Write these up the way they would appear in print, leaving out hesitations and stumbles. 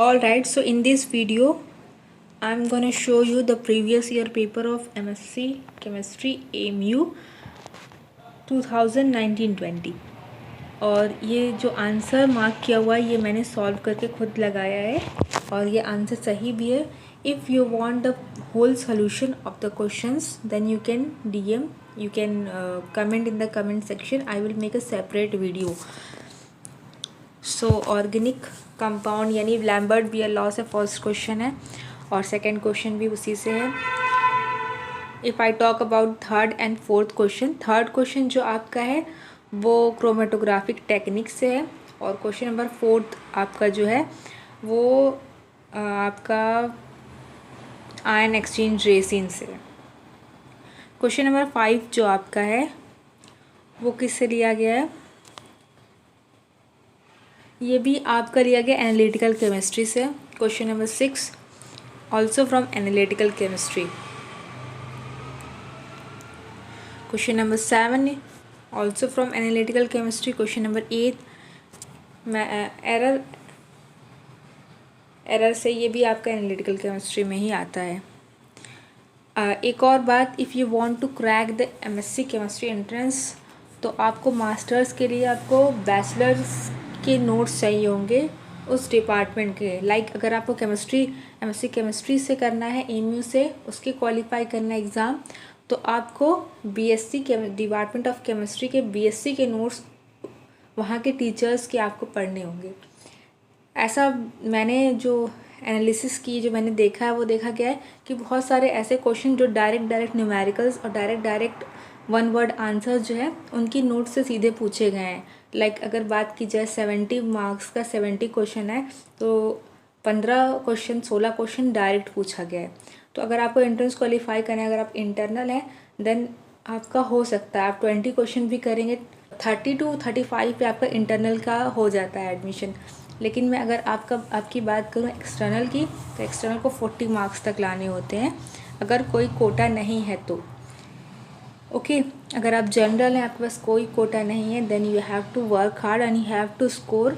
Alright, so in this video I'm gonna show you the previous year paper of MSc Chemistry AMU 2019-20 और ये जो answer mark किया हुआ है ये मैंने सॉल्व करके खुद लगाया है और ये आंसर सही भी है. If you want the whole solution of the questions then you can DM, you can comment in the comment section. I will make a separate video. So organic compound यानी लैम्बर्ट बियर लॉ से first question है और second question भी उसी से है. If I talk about third and fourth question, third question जो आपका है वो क्रोमेटोग्राफिक टेक्निक से है और क्वेश्चन नंबर फोर्थ आपका जो है वो आपका आयन एक्सचेंज रेसिन से है. क्वेश्चन नंबर 5 जो आपका है वो किससे लिया गया है, ये भी आपका लिया गया एनालिटिकल केमिस्ट्री से. Question number 6 also from analytical chemistry. Question number 7 also from analytical chemistry. Question number 8 error से, ये भी आपका एनालिटिकल केमिस्ट्री में ही आता है. एक और बात, if you want to crack the MSc chemistry entrance तो आपको मास्टर्स के लिए आपको बैचलर्स के नोट्स चाहिए होंगे उस डिपार्टमेंट के. लाइक अगर आपको MSc केमिस्ट्री से करना है AMU से, उसके क्वालिफाई करना है एग्ज़ाम, तो आपको BSc डिपार्टमेंट ऑफ केमिस्ट्री के BSc के नोट्स वहाँ के टीचर्स के आपको पढ़ने होंगे. ऐसा मैंने जो एनालिसिस की, जो मैंने देखा है वो देखा गया है कि बहुत सारे ऐसे क्वेश्चन जो डायरेक्ट न्यूमेरिकल्स और डायरेक्ट वन वर्ड आंसर जो है उनकी नोट से सीधे पूछे गए हैं. लाइक अगर बात की जाए 70 मार्क्स का 70 क्वेश्चन है तो 16 क्वेश्चन डायरेक्ट पूछा गया है. तो अगर आपको एंट्रेंस क्वालिफाई करना है, अगर आप इंटरनल हैं देन आपका हो सकता है आप 20 क्वेश्चन भी करेंगे, 30 to 35 पे आपका इंटरनल का हो जाता है एडमिशन. लेकिन मैं अगर आपकी बात करूँ एक्सटर्नल की, तो एक्सटर्नल को 40 मार्क्स तक लाने होते हैं अगर कोई कोटा नहीं है तो. ओके अगर आप जनरल हैं, आपके पास कोई कोटा नहीं है, then you have to work hard and you have to score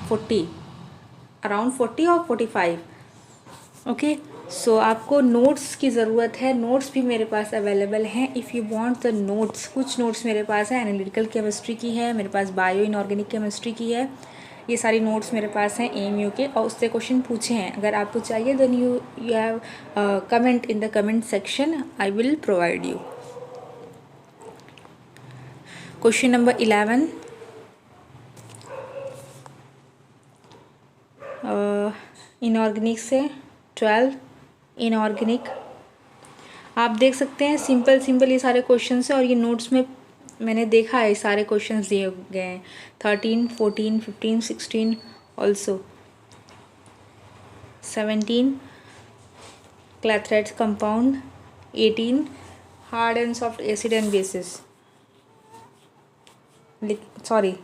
40, around 40 और 45. ओके सो आपको नोट्स की ज़रूरत है. नोट्स भी मेरे पास अवेलेबल हैं. If you want the notes, कुछ नोट्स मेरे पास है एनालिटिकल केमिस्ट्री की है, मेरे पास बायो इनऑर्गेनिक केमिस्ट्री की है. ये सारी नोट्स मेरे पास हैं AMU के और उससे क्वेश्चन पूछे हैं. अगर आपको चाहिए then you have comment in the comment section, I will provide you. Question number 11 inorganic से 12 इनऑर्गेनिक. आप देख सकते हैं सिंपल ये सारे क्वेश्चन हैं और ये नोट्स में मैंने देखा है सारे क्वेश्चन दिए गए हैं. 13, 14, 15, 16 also 17 clathrates compound, 18 hard and soft acid and bases, sorry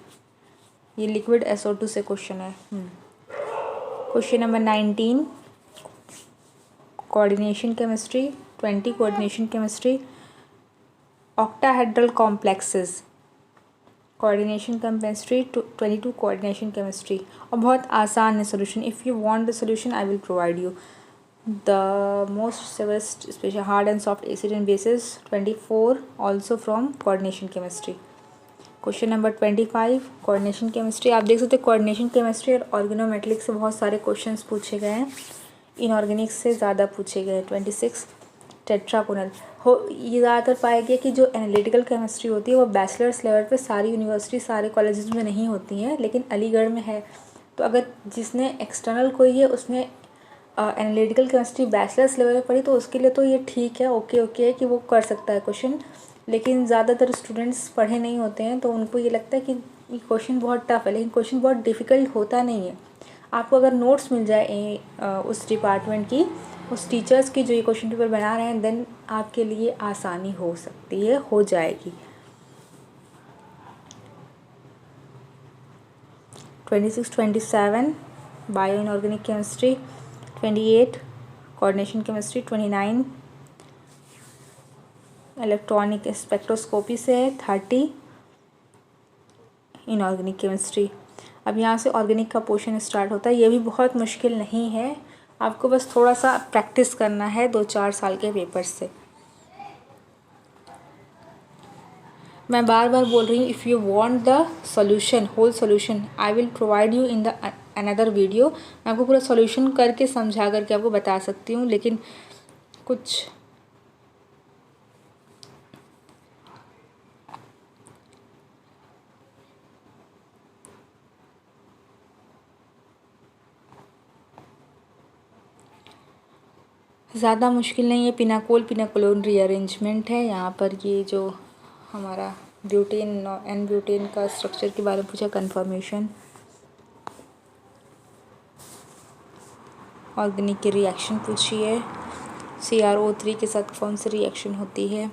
ये लिक्विड SO2 से क्वेश्चन है. Question number 19 coordination chemistry, 20 coordination chemistry, octahedral complexes coordination chemistry, 22 coordination chemistry. और बहुत आसान है solution. If you want the solution I will provide you. The most severest special hard and soft acid and bases 24 also from coordination chemistry. Question number 25 coordination chemistry. आप देख सकते हैं coordination chemistry और organometallic से बहुत सारे questions पूछे गए हैं. इनऑर्गेनिक से ज़्यादा पूछे गए हैं. 26 टेट्राकोनल ये ज़्यादातर पाया गया कि जो एनालिटिकल केमिस्ट्री होती है वो बैचलर्स लेवल पे सारी यूनिवर्सिटी सारे कॉलेजेस में नहीं होती हैं, लेकिन अलीगढ़ में है. तो अगर जिसने एक्सटर्नल कोई है उसने एनालिटिकल केमिस्ट्री बैचलर्स लेवल पर पढ़ी तो उसके लिए तो ये ठीक है, ओके है कि वो कर सकता है क्वेश्चन. लेकिन ज़्यादातर स्टूडेंट्स पढ़े नहीं होते हैं तो उनको ये लगता है कि ये क्वेश्चन बहुत टफ है, लेकिन क्वेश्चन बहुत डिफ़िकल्ट होता नहीं है. आपको अगर नोट्स मिल जाए उस डिपार्टमेंट की, उस टीचर्स की जो ये क्वेश्चन पेपर बना रहे हैं, देन आपके लिए आसानी हो सकती है, हो जाएगी. 26, 27 bio inorganic chemistry, 28 coordination chemistry, 29 electronic spectroscopy से है, 30 इनऑर्गेनिक केमिस्ट्री. अब यहाँ से ऑर्गेनिक का पोर्शन स्टार्ट होता है। ये भी बहुत मुश्किल नहीं है, आपको बस थोड़ा सा प्रैक्टिस करना है 2-4 साल के पेपर से। मैं बार बार बोल रही हूँ, if you want the solution, whole solution, I will provide you in the another video. मैं आपको पूरा सॉल्यूशन करके समझा करके आपको बता सकती हूँ, लेकिन कुछ ज़्यादा मुश्किल नहीं है। पिनाकोलोन रीअरेंजमेंट है यहाँ पर। ये जो हमारा ब्यूटेन एन ब्यूटेन का स्ट्रक्चर के बारे में पूछा, कन्फर्मेशन, ऑर्गेनिक की रिएक्शन पूछी है, CrO3 के साथ कौन सी रिएक्शन होती है,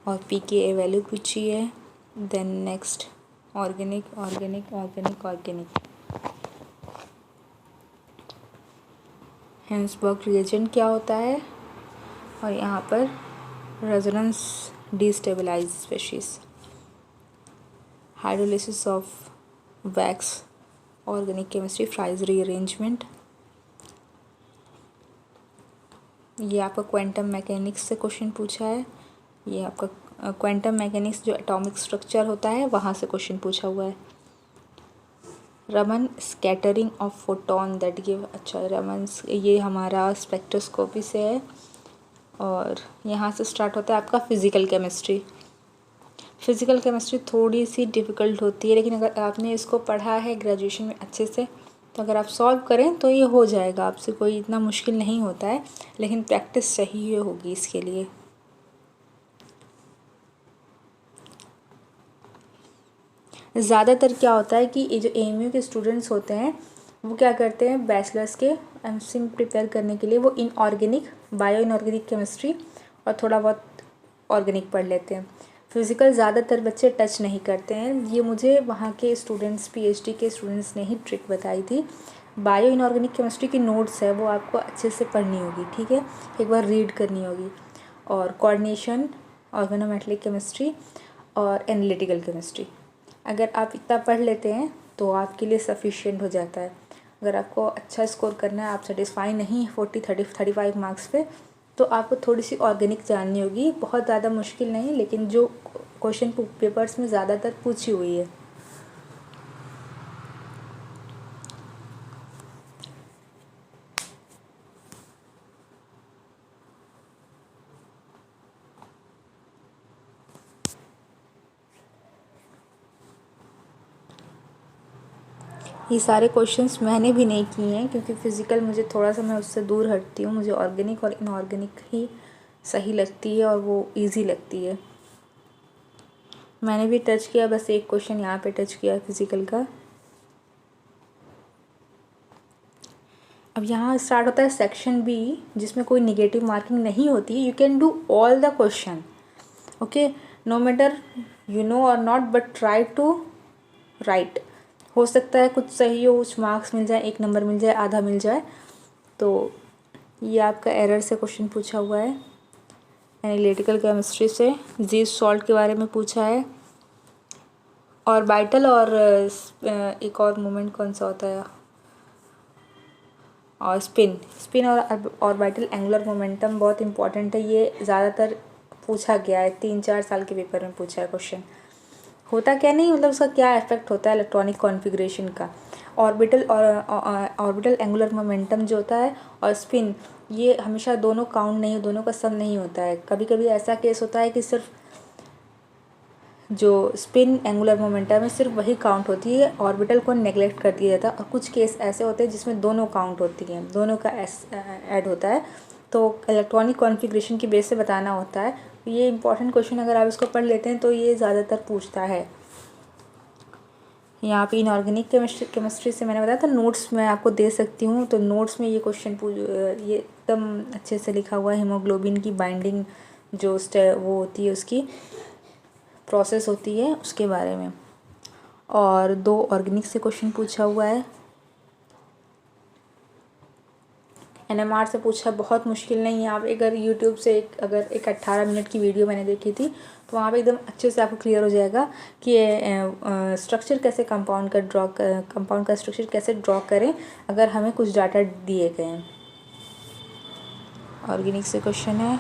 और pKa वैल्यू पूछी है। Then next organic organic organic organic Hinsberg reagent क्या होता है, और यहाँ पर resonance destabilize species, hydrolysis of wax, organic chemistry, Fries rearrangement. ये आपका क्वांटम मैकेनिक्स से क्वेश्चन पूछा है। ये आपका क्वांटम मैकेनिक्स जो एटॉमिक स्ट्रक्चर होता है वहाँ से क्वेश्चन पूछा हुआ है। Raman scattering of photon that give, अच्छा रमन ये हमारा स्पेक्ट्रोस्कोपी से है। और यहाँ से स्टार्ट होता है आपका फिज़िकल केमिस्ट्री। फिज़िकल केमिस्ट्री थोड़ी सी डिफ़िकल्ट होती है, लेकिन अगर आपने इसको पढ़ा है ग्रेजुएशन में अच्छे से, तो अगर आप सॉल्व करें तो ये हो जाएगा आपसे, कोई इतना मुश्किल नहीं होता है, लेकिन प्रैक्टिस चाहिए होगी इसके लिए। ज़्यादातर क्या होता है कि ये जो AMU के स्टूडेंट्स होते हैं वो क्या करते हैं, बैचलर्स के एमसिम प्रिपेयर करने के लिए वो इनऑर्गेनिक, बायो इनऑर्गेनिक केमिस्ट्री और थोड़ा बहुत ऑर्गेनिक पढ़ लेते हैं। फिज़िकल ज़्यादातर बच्चे टच नहीं करते हैं। ये मुझे वहाँ के स्टूडेंट्स, PhD के स्टूडेंट्स ने ही ट्रिक बताई थी। बायो इनऑर्गेनिक केमिस्ट्री की नोट्स है वो आपको अच्छे से पढ़नी होगी, ठीक है, एक बार रीड करनी होगी। और कोऑर्डिनेशन, ऑर्गेनोमेटेलिक केमिस्ट्री और एनालिटिकल केमिस्ट्री, अगर आप इतना पढ़ लेते हैं तो आपके लिए सफिशिएंट हो जाता है। अगर आपको अच्छा स्कोर करना है, आप सेटिस्फाई नहीं 40-35 मार्क्स पे, तो आपको थोड़ी सी ऑर्गेनिक जाननी होगी। बहुत ज़्यादा मुश्किल नहीं, लेकिन जो क्वेश्चन पेपर्स में ज़्यादातर पूछी हुई है। ये सारे क्वेश्चंस मैंने भी नहीं किए हैं, क्योंकि फ़िज़िकल मुझे थोड़ा सा, मैं उससे दूर हटती हूँ। मुझे ऑर्गेनिक और इनऑर्गेनिक ही सही लगती है और वो इजी लगती है। मैंने भी टच किया, बस एक क्वेश्चन यहाँ पे टच किया फिज़िकल का। अब यहाँ स्टार्ट होता है सेक्शन B, जिसमें कोई निगेटिव मार्किंग नहीं होती। You can do all the question, okay, no matter you know और not, but try to write. हो सकता है कुछ सही हो, कुछ मार्क्स मिल जाए, 1 नंबर मिल जाए, आधा मिल जाए। तो ये आपका एरर से क्वेश्चन पूछा हुआ है। एनालिटिकल केमिस्ट्री से जीव सॉल्ट के बारे में पूछा है। ऑर्बिटल और एक और मोमेंट कौन सा होता है, और स्पिन और ऑर्बिटल एंगुलर मोमेंटम बहुत इंपॉर्टेंट है। ये ज़्यादातर पूछा गया है, 3-4 साल के पेपर में पूछा है क्वेश्चन। होता क्या नहीं, मतलब उसका क्या इफेक्ट होता है इलेक्ट्रॉनिक कॉन्फ़िगरेशन का। ऑर्बिटल और ऑर्बिटल एंगुलर मोमेंटम जो होता है, और स्पिन, ये हमेशा दोनों काउंट नहीं, दोनों का सम नहीं होता है। कभी कभी ऐसा केस होता है कि सिर्फ जो स्पिन एंगुलर मोमेंटम है सिर्फ वही काउंट होती है, ऑर्बिटल को नेगलेक्ट कर दिया जाता है। और कुछ केस ऐसे होते हैं जिसमें दोनों काउंट होती हैं, दोनों का ऐड होता है। तो इलेक्ट्रॉनिक कॉन्फ़िगरेशन की बेस से बताना होता है। ये इंपॉर्टेंट क्वेश्चन, अगर आप इसको पढ़ लेते हैं तो ये ज़्यादातर पूछता है। यहाँ पे इनऑर्गेनिक केमिस्ट्री से मैंने बताया था, नोट्स मैं आपको दे सकती हूँ। तो नोट्स में ये क्वेश्चन ये एकदम अच्छे से लिखा हुआ है। हीमोग्लोबिन की बाइंडिंग जो वो होती है, उसकी प्रोसेस होती है, उसके बारे में। और 2 ऑर्गेनिक से क्वेश्चन पूछा हुआ है। NMR से पूछा, बहुत मुश्किल नहीं है। आप अगर यूट्यूब से अगर एक 18 मिनट की वीडियो मैंने देखी थी, तो वहाँ पे एकदम अच्छे से आपको क्लियर हो जाएगा कि स्ट्रक्चर कैसे कंपाउंड का स्ट्रक्चर कैसे ड्रॉ करें अगर हमें कुछ डाटा दिए गए हैं। ऑर्गेनिक से क्वेश्चन है,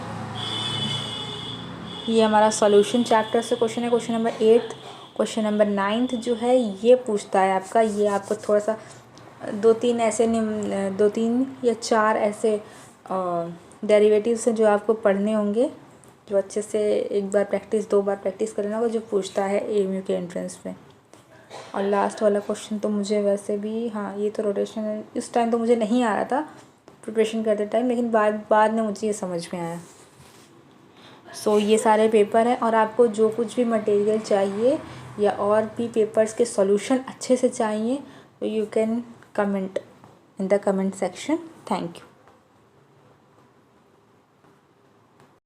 ये हमारा सॉल्यूशन चैप्टर से क्वेश्चन है, क्वेश्चन नंबर 8। क्वेश्चन नंबर 9 जो है ये पूछता है आपका, ये आपको थोड़ा सा 2-3 या 4 ऐसे डेरिवेटिव्स हैं जो आपको पढ़ने होंगे, जो अच्छे से 1 बार प्रैक्टिस 2 बार प्रैक्टिस करना होगा, जो पूछता है एएमयू के एंट्रेंस में। और लास्ट वाला क्वेश्चन तो मुझे वैसे भी, हाँ ये तो रोटेशन इस टाइम तो मुझे नहीं आ रहा था प्रिपरेशन करते टाइम, लेकिन बाद में मुझे ये समझ में आया। सो ये सारे पेपर हैं, और आपको जो कुछ भी मटेरियल चाहिए या और भी पेपर्स के सॉल्यूशन अच्छे से चाहिए तो you can comment in the comment section. Thank you.